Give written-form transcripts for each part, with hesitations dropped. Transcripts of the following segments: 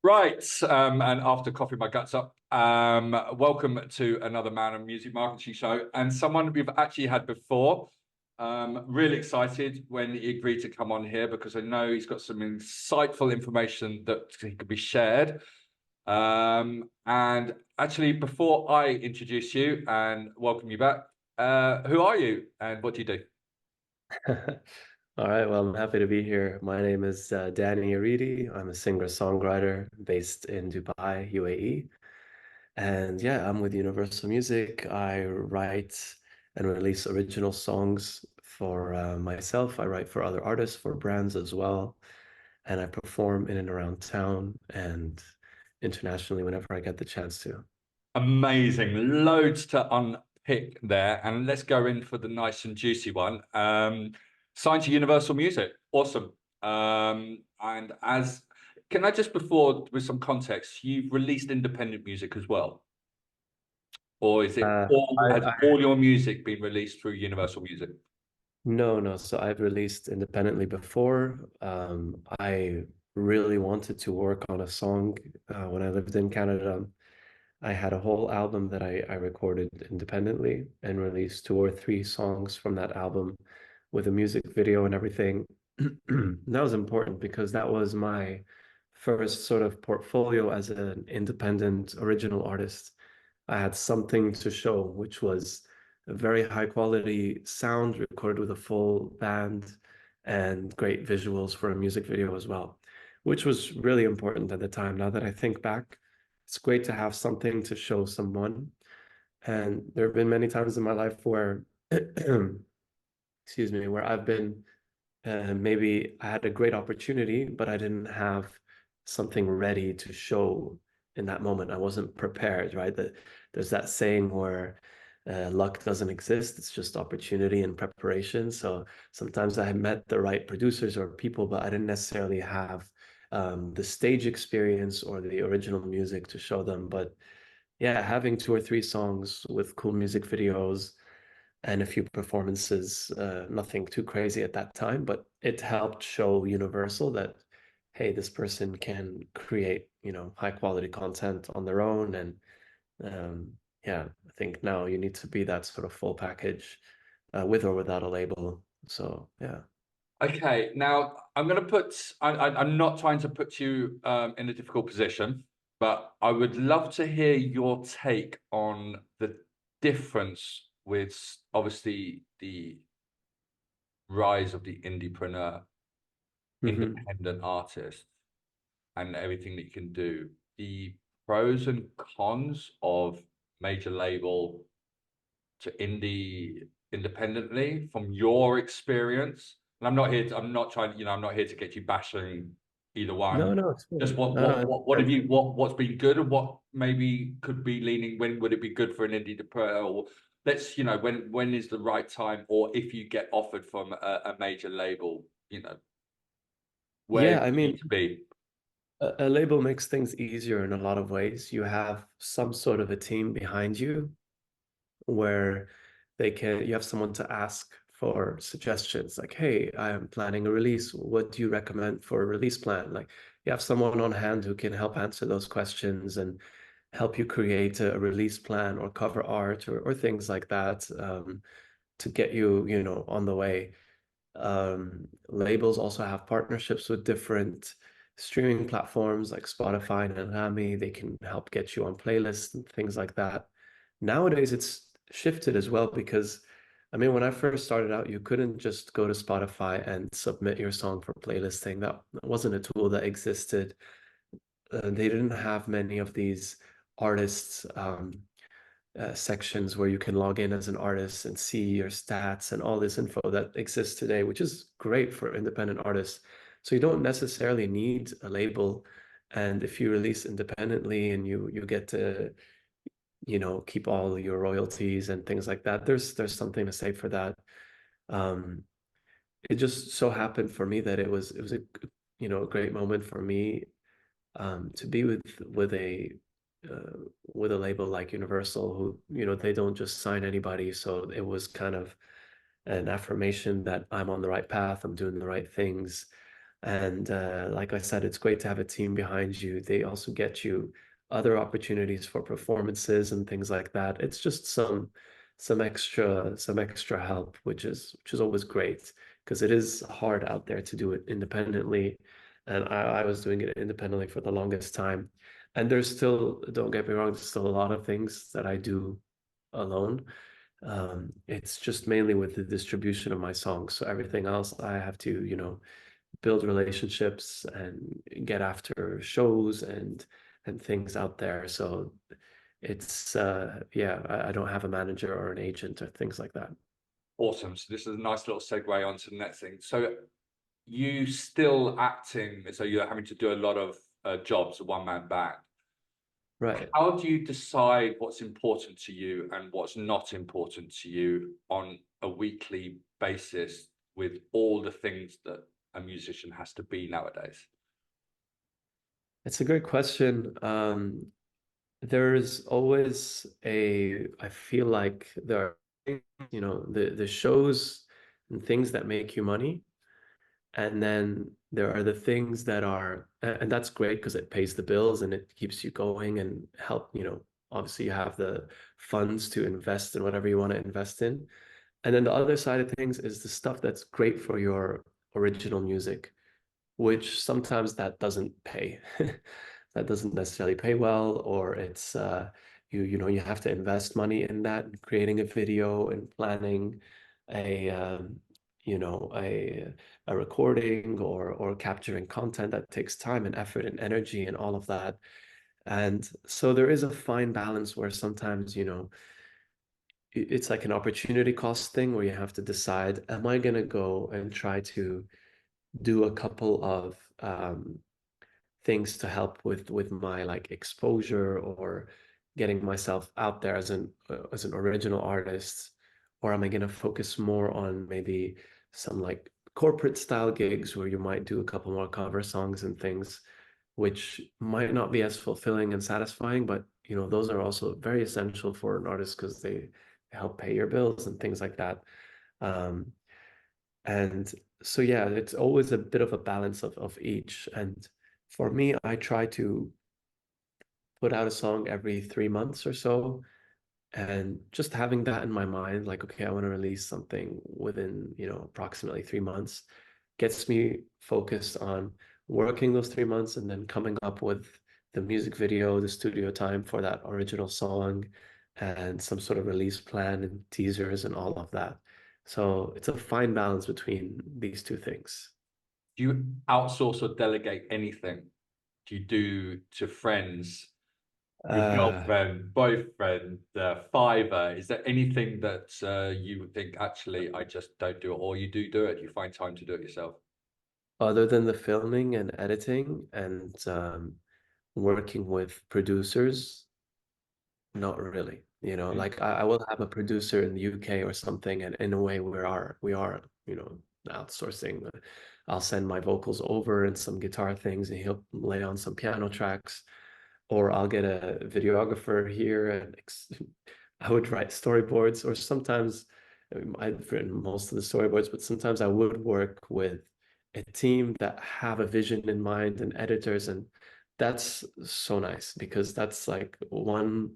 Right, and after coughing my guts up, welcome to another Man and Music Marketing Show, and someone we've actually had before. Really excited when he agreed to come on here because I know he's got some insightful information that could be shared. And actually, before I introduce you and welcome you back, who are you and what do you do? All right, well, I'm happy to be here. My name is Danny Aridi. I'm a singer-songwriter based in Dubai, UAE. And yeah, I'm with Universal Music. I write and release original songs for myself. I write for other artists, for brands as well. And I perform in and around town and internationally whenever I get the chance to. Amazing. Loads to unpick there. And let's go in for the nice and juicy one. Signed to Universal Music. Awesome. And as can I just before with some context, you've released independent music as well? Or is it Uh, all I, has I all your music been released through Universal Music? No, no. So I've released independently before. I really wanted to work on a song when I lived in Canada. I had a whole album that I recorded independently and released two or three songs from that album with a music video and everything. That was important because that was my first sort of portfolio as an independent original artist. I had something to show, which was a very high quality sound recorded with a full band and great visuals for a music video as well, which was really important at the time. Now that I think back, it's great to have something to show someone. And there have been many times in my life where, excuse me, where I've been maybe I had a great opportunity, but I didn't have something ready to show in that moment. I wasn't prepared, right? There's that saying where luck doesn't exist, it's just opportunity and preparation. So sometimes I had met the right producers or people, but I didn't necessarily have the stage experience or the original music to show them. But yeah, having two or three songs with cool music videos and a few performances, nothing too crazy at that time, but it helped show Universal that, hey, this person can create, high quality content on their own. And yeah, I think now you need to be that sort of full package with or without a label. So yeah. Okay, now I'm going to put. I'm not trying to put you in a difficult position, but I would love to hear your take on the difference with obviously the rise of the indiepreneur, Hmm. independent artist, and everything that you can do. The pros and cons of major label to indie independently from your experience. And I'm not trying, I'm not here to get you bashing either No, one. no, it's Just cool. No, no, I what have understand. you, what's been good and what maybe could be leaning, when would it be good for an indie to put, or let's, when is the right time, or if you get offered from a major label, where Yeah, do I you need mean, to be? a label makes things easier in a lot of ways. You have some sort of a team behind you where you have someone to ask for suggestions like, hey, I am planning a release, what do you recommend for a release plan? Like, you have someone on hand who can help answer those questions and help you create a release plan or cover art or things like that, to get you, on the way. Labels also have partnerships with different streaming platforms like Spotify and Rami. They can help get you on playlists and things like that. Nowadays, it's shifted as well because, I mean, when I first started out, you couldn't just go to Spotify and submit your song for playlisting. That wasn't a tool that existed. They didn't have many of these artists sections where you can log in as an artist and see your stats and all this info that exists today, which is great for independent artists. So you don't necessarily need a label. And if you release independently and you get to, keep all your royalties and things like that, there's something to say for that. Um, it just so happened for me that it was a great moment for me to be with a label like Universal, who they don't just sign anybody. So it was kind of an affirmation that I'm on the right path, I'm doing the right things. And like I said, it's great to have a team behind you. They also get you other opportunities for performances and things like that. It's just some extra help, which is always great because it is hard out there to do it independently. And I was doing it independently for the longest time. And there's still, don't get me wrong, there's still a lot of things that I do alone. It's just mainly with the distribution of my songs. So everything else I have to, build relationships and get after shows and things out there. So it's yeah, I don't have a manager or an agent or things like that. Awesome. So this is a nice little segue onto the next thing. So you still acting, so you're having to do a lot of jobs, a one-man band. Right. How do you decide what's important to you and what's not important to you on a weekly basis with all the things that a musician has to be nowadays? It's a great question. There's always I feel like there are, the shows and things that make you money. And then there are the things that are, and that's great because it pays the bills and it keeps you going and help, obviously you have the funds to invest in whatever you want to invest in. And then the other side of things is the stuff that's great for your original music, which sometimes that doesn't pay. That doesn't necessarily pay well, or it's you have to invest money in that, creating a video and planning a a recording or capturing content that takes time and effort and energy and all of that. And so there is a fine balance where sometimes, it's like an opportunity cost thing where you have to decide, am I gonna go and try to do a couple of things to help with my like exposure or getting myself out there as an original artist, or am I going to focus more on maybe some like corporate style gigs where you might do a couple more cover songs and things which might not be as fulfilling and satisfying, but those are also very essential for an artist because they help pay your bills and things like that. um, and so yeah, it's always a bit of a balance of each. And for me, I try to put out a song every 3 months or so. And just having that in my mind, like, okay, I want to release something within, approximately 3 months, gets me focused on working those 3 months and then coming up with the music video, the studio time for that original song, and some sort of release plan and teasers and all of that. So it's a fine balance between these two things. Do you outsource or delegate anything? Do you do to friends, your Uh, girlfriend, boyfriend, Fiverr? Is there anything that you would think, actually, I just don't do it, or you do it? You find time to do it yourself? Other than the filming and editing and working with producers, not really. Mm. Like I will have a producer in the UK or something, and in a way we are, outsourcing. I'll send my vocals over and some guitar things, and he'll lay on some piano tracks, or I'll get a videographer here and I would write storyboards, or sometimes I've written most of the storyboards, but sometimes I would work with a team that have a vision in mind and editors, and that's so nice because that's like one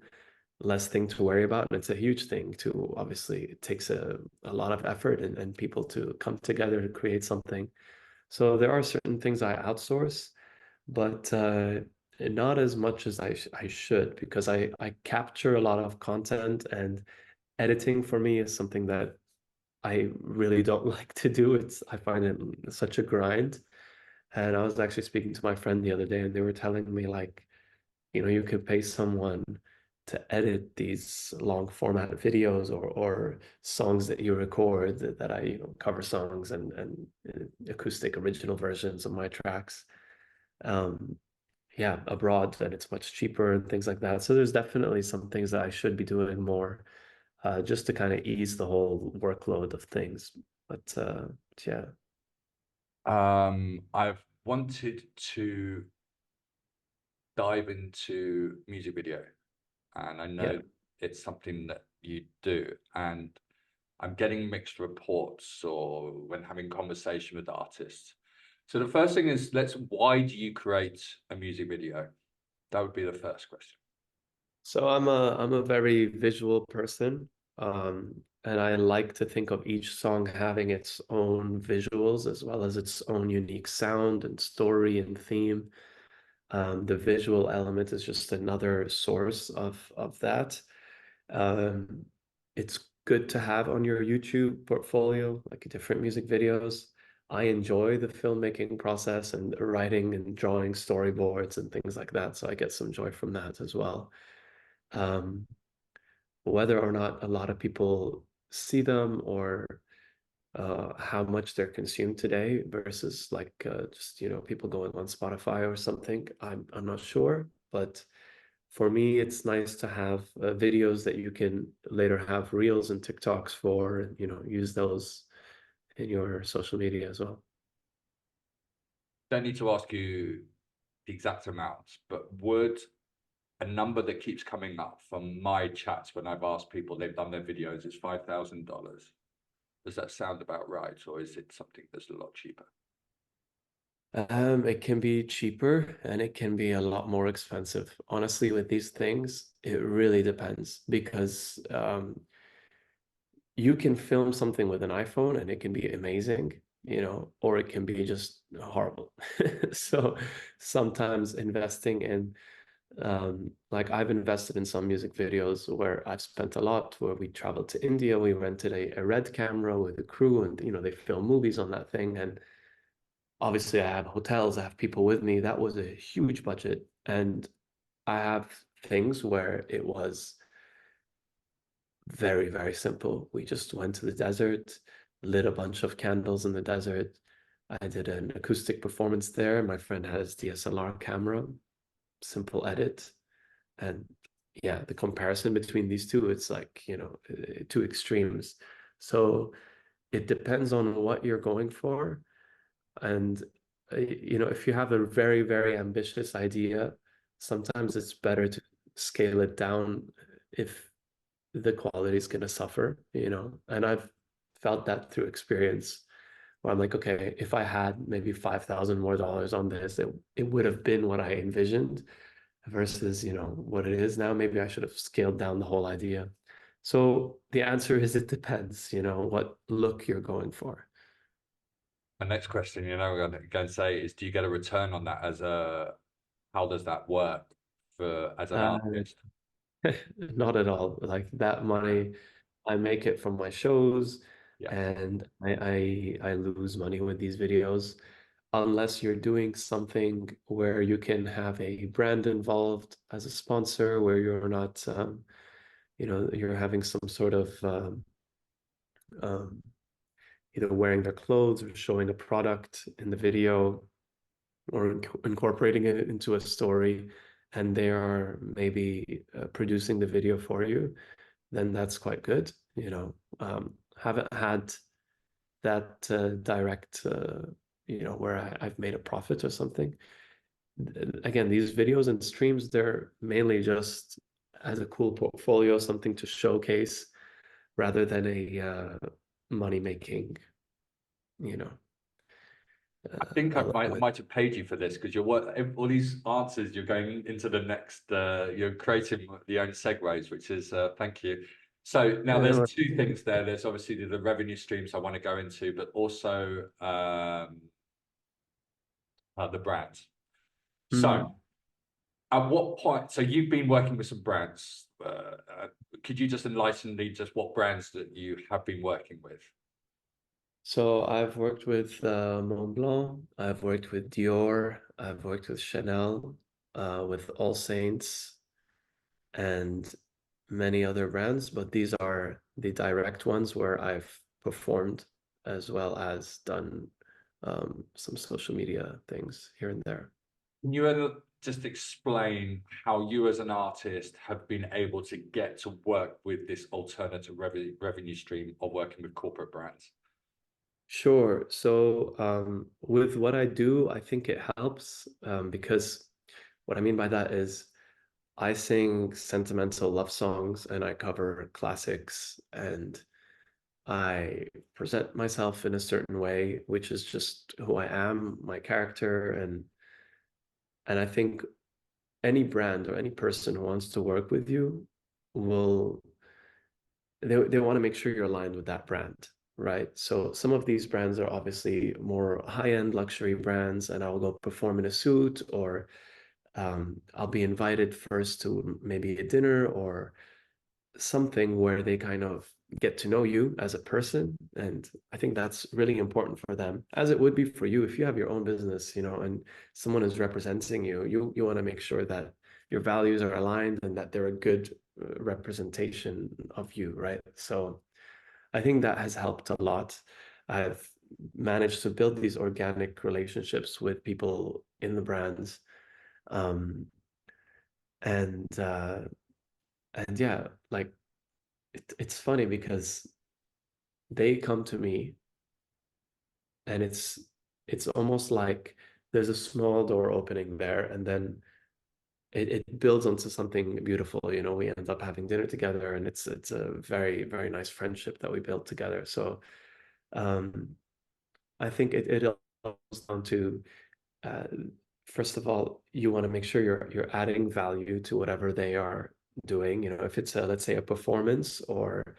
less thing to worry about. And it's a huge thing too. Obviously, it takes a lot of effort and people to come together to create something. So there are certain things I outsource, but not as much as I should because I capture a lot of content, and editing for me is something that I really don't like to do. I find it such a grind. And I was actually speaking to my friend the other day, and they were telling me like, you could pay someone to edit these long format videos or songs that you record that I, cover songs and acoustic original versions of my tracks. Um, yeah, abroad, and it's much cheaper and things like that. So there's definitely some things that I should be doing more, just to kind of ease the whole workload of things. But yeah, I've wanted to dive into music video, and I yeah. know it's something that you do, and I'm getting mixed reports or when having conversation with artists. So the first thing is, why do you create a music video? That would be the first question. So I'm a very visual person, and I like to think of each song having its own visuals as well as its own unique sound and story and theme. The visual element is just another source of that. Um, it's good to have on your YouTube portfolio, like different music videos. I enjoy the filmmaking process and writing and drawing storyboards and things like that, so I get some joy from that as well. Um, whether or not a lot of people see them or how much they're consumed today versus like just people going on Spotify or something, I'm not sure, but for me, it's nice to have videos that you can later have reels and TikToks for, and use those in your social media as well. Don't need to ask you the exact amounts, but would a number that keeps coming up from my chats when I've asked people they've done their videos is $5,000. Does that sound about right, or is it something that's a lot cheaper? It can be cheaper and it can be a lot more expensive. Honestly, with these things, it really depends because you can film something with an iPhone and it can be amazing, or it can be just horrible. So sometimes investing in like I've invested in some music videos where I've spent a lot, where we traveled to India, we rented a red camera with a crew, and they film movies on that thing. And obviously I have hotels, I have people with me. That was a huge budget. And I have things where it was very, very simple. We just went to the desert, lit a bunch of candles in the desert. I did an acoustic performance there. My friend has DSLR camera, simple edit. And yeah, the comparison between these two, it's like, two extremes. So it depends on what you're going for. And, if you have a very, very ambitious idea, sometimes it's better to scale it down if the quality is going to suffer. And I've felt that through experience where I'm like, okay, if I had maybe 5,000 more dollars on this, it would have been what I envisioned versus, what it is now. Maybe I should have scaled down the whole idea. So the answer is it depends, what look you're going for. The next question, I'm going to say is, do you get a return on that how does that work as an Uh, artist? Not at all. Like that money, I make it from my shows, Yeah. and I lose money with these videos unless you're doing something where you can have a brand involved as a sponsor, where you're not, you're having some sort of um, either wearing their clothes or showing a product in the video or incorporating it into a story, and they are maybe producing the video for you, then that's quite good. Haven't had that direct, where I've made a profit or something. Again, these videos and streams, they're mainly just as a cool portfolio, something to showcase rather than a money making, you know, I think I element. might have paid you for this because all these answers you're going into the next. You're creating the own segues, which is thank you. So now there's Uh, two things there. There's obviously the revenue streams I want to go into, but also the brands. So mm. at what point? So you've been working with some brands. Could you just enlighten me just what brands that you have been working with? So I've worked with Montblanc, I've worked with Dior, I've worked with Chanel, with All Saints, and many other brands, but these are the direct ones where I've performed as well as done some social media things here and there. Can you just explain how you as an artist have been able to get to work with this alternative revenue stream of working with corporate brands? Sure. So with what I do, I think it helps because what I mean by that is I sing sentimental love songs and I cover classics and I present myself in a certain way, which is just who I am, my character, and I think any brand or any person who wants to work with you will they want to make sure you're aligned with that brand, right? So some of these brands are obviously more high-end luxury brands, and I'll go perform in a suit, or I'll be invited first to maybe a dinner or something where they kind of get to know you as a person. And I think that's really important for them, as it would be for you if you have your own business, and someone is representing you. You want to make sure that your values are aligned and that they're a good representation of you, right? So I think that has helped a lot. I've managed to build these organic relationships with people in the brands. Um, and uh, and yeah, like it's funny because they come to me, and it's almost like there's a small door opening there, and then it builds onto something beautiful. We end up having dinner together, and it's a very, very nice friendship that we built together. So um I think it all comes down to, uh, first of all, you want to make sure you're adding value to whatever they are doing. If it's a, let's say, a performance, or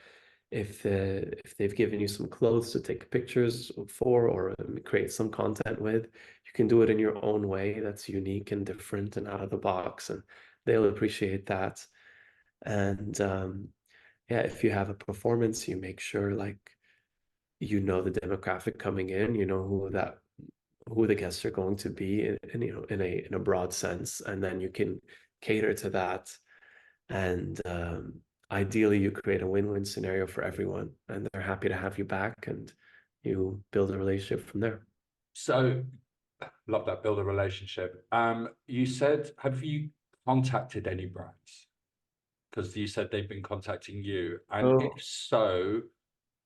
if they've given you some clothes to take pictures for, or create some content with, you can do it in your own way that's unique and different and out of the box, and they'll appreciate that. And yeah, if you have a performance, you make sure, like, the demographic coming in, who the guests are going to be in a broad sense, and then you can cater to that. And ideally, you create a win-win scenario for everyone, and they're happy to have you back, and you build a relationship from there. So, love that, build a relationship. You said, have you contacted any brands? Because you said they've been contacting you. And Oh, if so,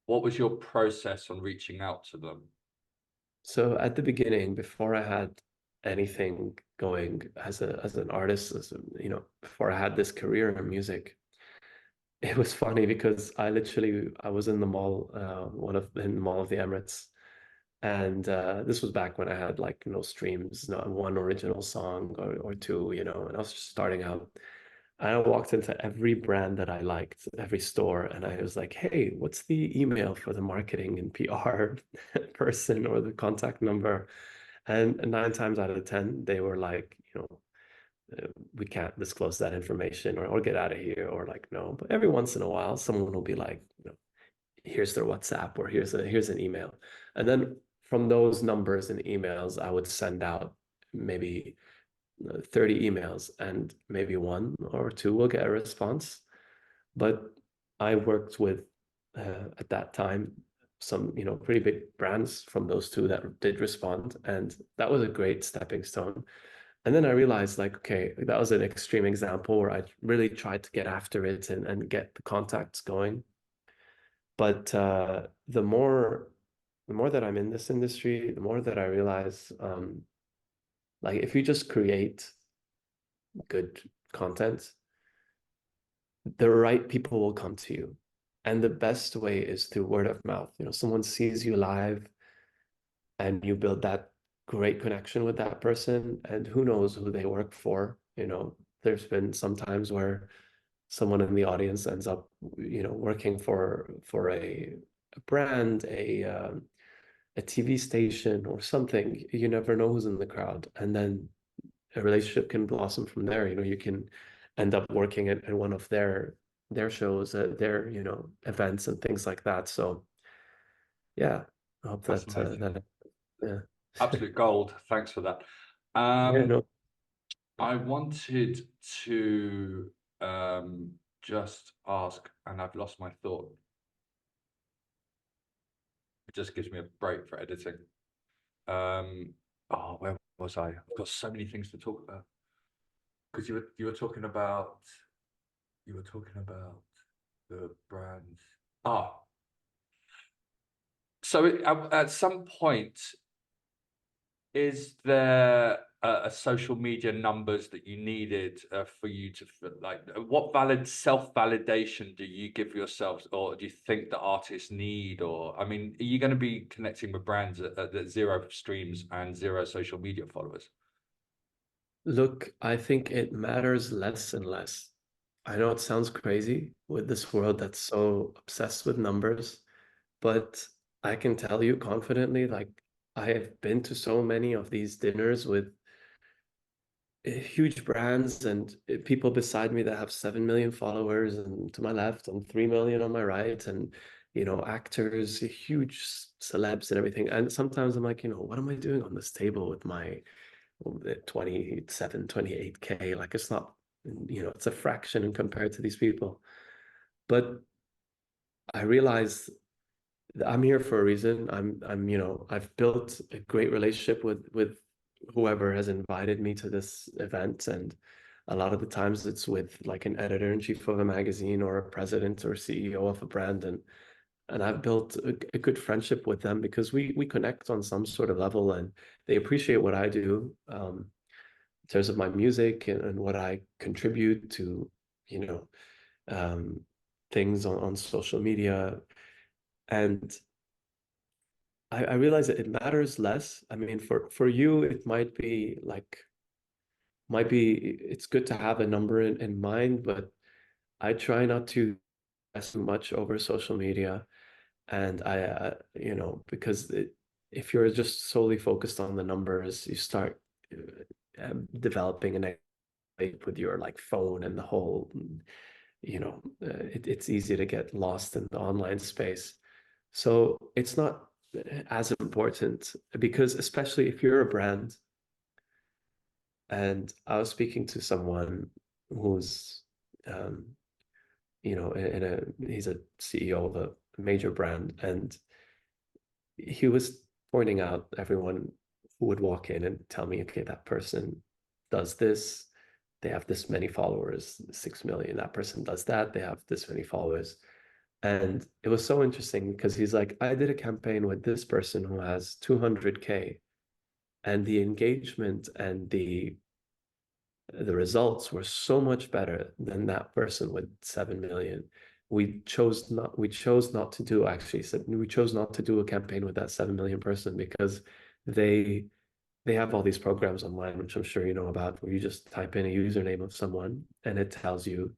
what was your process on reaching out to them? so at the beginning, before I had anything going as an artist, before I had this career in music, it was funny because I was in the mall, in the Mall of the Emirates, and this was back when I had like no streams, not one original song or two, and I was just starting out. I walked into every brand that I liked, every store, and I was like, "Hey, what's the email for the marketing and PR person, or the contact number?" And 9 times out of 10, they were like, we can't disclose that information, or get out of here, or like, no. But every once in a while, someone will be like, here's their WhatsApp, or here's an email. And then from those numbers and emails, I would send out maybe 30 emails, and maybe one or two will get a response. But I worked with, at that time, some, pretty big brands from those two that did respond. And that was a great stepping stone. And then I realized, like, okay, that was an extreme example where I really tried to get after it, and get the contacts going. But the more that I'm in this industry, the more that I realize, like, if you just create good content, the right people will come to you. And the best way is through word of mouth. Someone sees you live, and you build that great connection with that person, and who knows who they work for. There's been some times where someone in the audience ends up, working for a brand, a TV station or something. You never know who's in the crowd. And then a relationship can blossom from there. You can end up working at one of their shows, their, events and things like that. So yeah, I hope That's that amazing. yeah. Absolute gold. Thanks for that. Yeah, Um, no. I wanted to just ask, and I've lost my thought. It just gives me a break for editing. Where was I? I've got so many things to talk about. Because you were talking about the brands. Ah, so at some point, is there a social media numbers that you needed for you to like? What self-validation do you give yourselves, or do you think the artists need? Or I mean, are you going to be connecting with brands at zero streams and zero social media followers? Look, I think it matters less and less. I know it sounds crazy with this world that's so obsessed with numbers, but I can tell you confidently, like I have been to so many of these dinners with huge brands and people beside me that have 7 million followers, and to my left and 3 million on my right, and actors, huge celebs and everything. And sometimes I'm like, what am I doing on this table with my 27, 28K? Like it's not, it's a fraction in compared to these people. But I realized I'm here for a reason. I've built a great relationship with whoever has invited me to this event, and a lot of the times it's with like an editor-in-chief of a magazine or a president or CEO of a brand, and I've built a good friendship with them because we connect on some sort of level, and they appreciate what I do, in terms of my music and what I contribute to, you know, um, things on social media. And I realize that it matters less. I mean, for you, it might be it's good to have a number in mind, but I try not to stress too much over social media. And because if you're just solely focused on the numbers, you start developing an relationship with your like phone and the whole, it's easy to get lost in the online space. So it's not as important because especially if you're a brand, and I was speaking to someone who's um, he's a CEO of a major brand, and he was pointing out everyone who would walk in and tell me, okay, that person does this, they have this many followers, 6 million. That person does that, they have this many followers. And it was so interesting because he's like, I did a campaign with this person who has 200K, and the engagement and the results were so much better than that person with 7 million. We chose not to do actually, so we chose not to do a campaign with that 7 million person because they they have all these programs online, which I'm sure you know about, where you just type in a username of someone and it tells you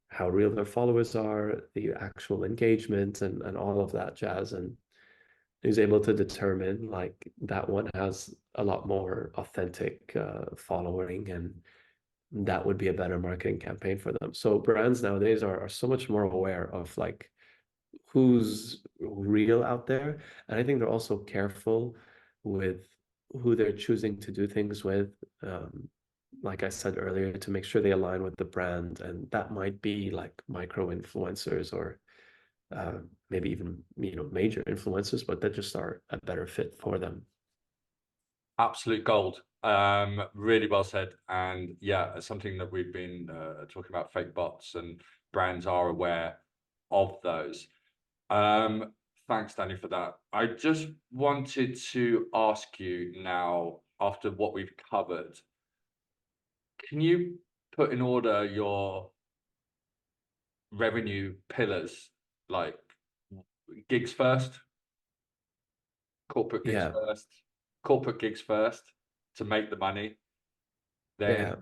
how real their followers are, the actual engagement, and all of that jazz. And he was able to determine like that one has a lot more authentic following, and that would be a better marketing campaign for them. So brands nowadays are so much more aware of like who's real out there. And I think they're also careful with who they're choosing to do things with. Like I said earlier, to make sure they align with the brand. And that might be like micro influencers or maybe even, major influencers, but that just are a better fit for them. Absolute gold. Really well said. And yeah, it's something that we've been talking about, fake bots, and brands are aware of those. Um, Thanks, Danny, for that. I just wanted to ask you now, after what we've covered, can you put in order your revenue pillars, like gigs first, corporate gigs Yeah, first, corporate gigs first to make the money, then yeah,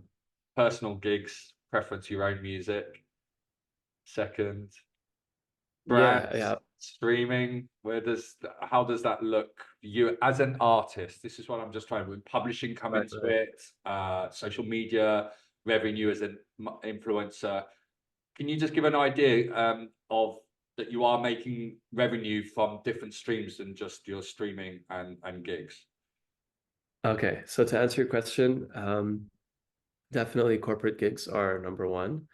personal gigs, preference your own music, second, yeah, brands, yeah. streaming, how does that look for you as an artist? This is what I'm just trying with publishing come Right, into right. it, social media, revenue as an influencer. Can you just give an idea of that you are making revenue from different streams than just your streaming and gigs? Okay, so to answer your question, definitely corporate gigs are number one.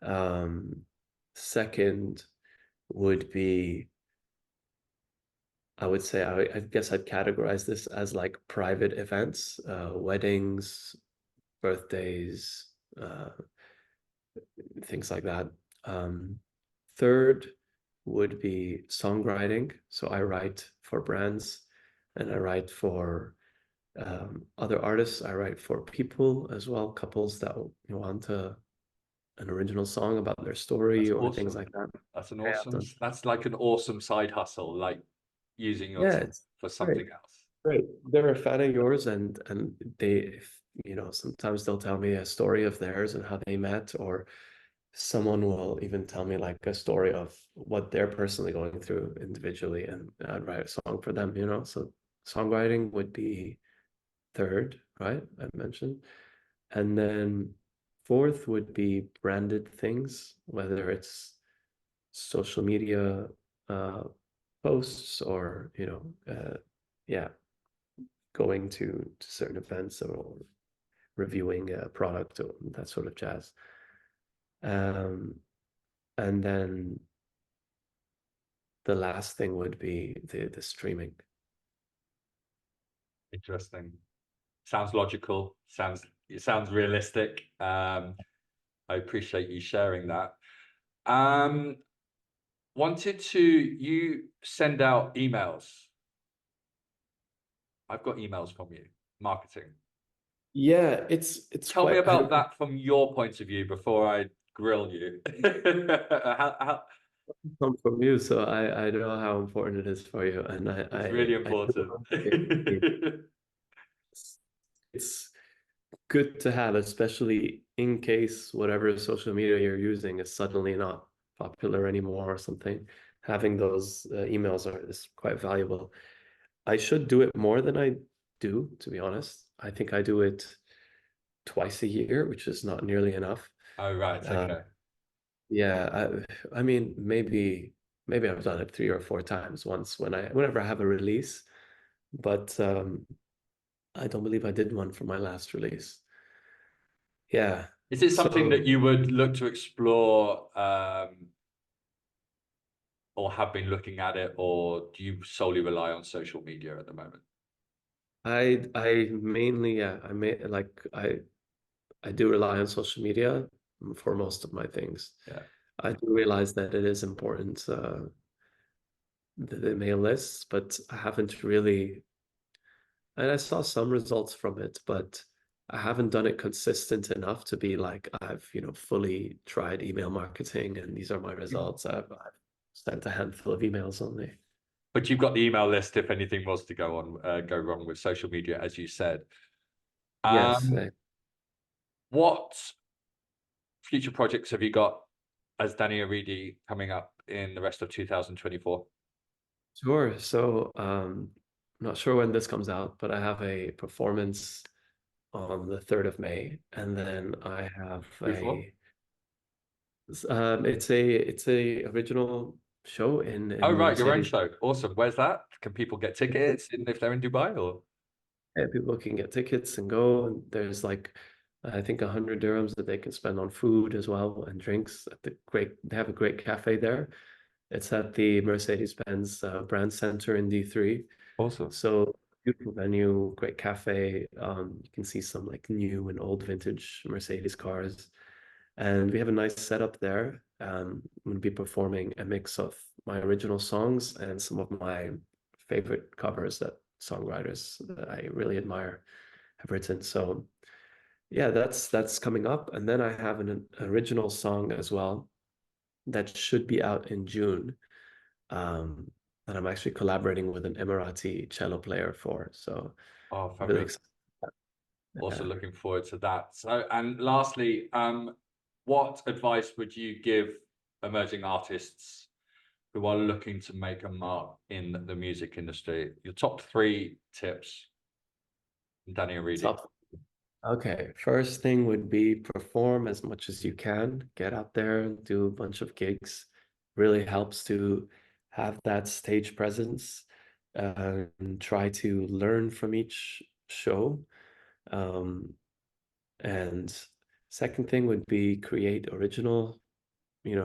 Um, Second would be, I would say, I guess I'd categorize this as like private events, weddings, birthdays, things like that. Um, Third would be songwriting. So I write for brands and I write for Other artists, I write for people as well, couples that want an original song about their story That's or things awesome. like that. That's an Okay, I've awesome, done. that's like an awesome side hustle, like using your Yeah, time it's for great. something else. Great. They're a fan of yours, and they, if, sometimes they'll tell me a story of theirs and how they met, or someone will even tell me like a story of what they're personally going through individually, and I'd write a song for them, So songwriting would be third, right? I mentioned. And then fourth would be branded things, whether it's social media uh, posts or, yeah, going to certain events or reviewing a product or that sort of jazz. Um, and then the last thing would be the streaming. Interesting. Sounds logical. It sounds realistic. I appreciate you sharing that. Um, wanted to you send out emails. I've got emails from you, marketing. Yeah, it's Tell me quite, I about don't that from your point of view before I grill you. come from you, so I know how important it is for you, and it's really I do important. understand. It's good to have, especially in case whatever social media you're using is suddenly not popular anymore or something. Having those emails is quite valuable. I should do it more than I do, to be honest. I think I do it twice a year, which is not nearly enough. Oh, right. Uh, Okay. yeah, I mean, maybe I've done it 3 or 4 times. Once whenever I have a release, but I don't believe I did one for my last release. Yeah. Is it something that So you would look to explore, or have been looking at it, or do you solely rely on social media at the moment? I mainly, yeah, I do rely on social media for most of my things. Yeah. I do realize that it is important, the mail lists, but I haven't really, and I saw some results from it, but I haven't done it consistent enough to be like I've, fully tried email marketing and these are my results. I've sent a handful of emails only. But you've got the email list if anything was to go wrong with social media, as you said. Yes, Um, what future projects have you got as Danny Aridi coming up in the rest of 2024? sure. So, I'm not sure when this comes out, but I have a performance on the 3rd of May, and then I have Who for? it's a original show Oh, in right, your own Mercedes. show. Awesome. Where's that? Can people get tickets if they're in Dubai or? Yeah, people can get tickets and go. And there's like, I think 100 dirhams that they can spend on food as well and drinks at they have a great cafe there. It's at the Mercedes-Benz brand center in D3. Awesome. So beautiful venue, great cafe. You can see some like new and old vintage Mercedes cars. And we have a nice setup there. I'm going to be performing a mix of my original songs and some of my favorite covers that songwriters that I really admire have written. So yeah, that's coming up. And then I have an original song as well that should be out in June. Um, that I'm actually collaborating with an Emirati cello player for. So Oh, I'm really fabulous. excited. Also Yeah. looking forward to that. So, and lastly, what advice would you give emerging artists who are looking to make a mark in the music industry? Your top three tips, Danny Aridi. Top. Okay, first thing would be perform as much as you can. Get out there and do a bunch of gigs. Really helps to have that stage presence, and try to learn from each show. Um, and second thing would be create original,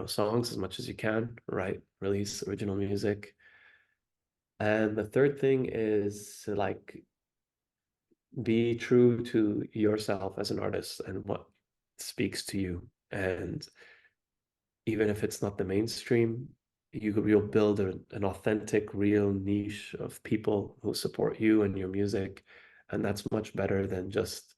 songs as much as you can, right? Release original music. And the third thing is to like be true to yourself as an artist and what speaks to you. And even if it's not the mainstream, you'll build an authentic, real niche of people who support you and your music. and that's much better than just,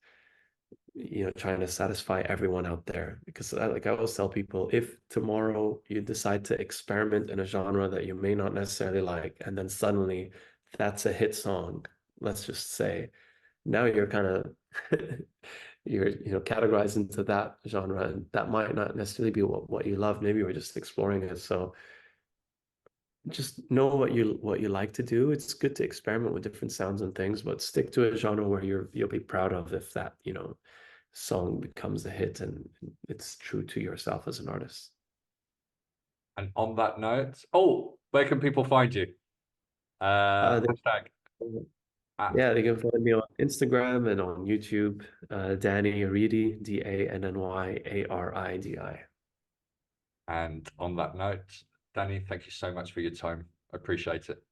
you know, trying to satisfy everyone out there. Because like I always tell people, if tomorrow you decide to experiment in a genre that you may not necessarily like, and then suddenly that's a hit song, let's just say, now you're kind of you're, you know, categorized into that genre, and that might not necessarily be what you love. Maybe we're just exploring it. So just know what you like to do. It's good to experiment with different sounds and things, but stick to a genre where you'll be proud of if that, you know, song becomes a hit and it's true to yourself as an artist. And on that note, oh, where can people find you? They, Hashtag at yeah, they can find me on Instagram and on YouTube, Danny Aridi, DANNYARIDI. and on that note, Danny, thank you so much for your time. I appreciate it.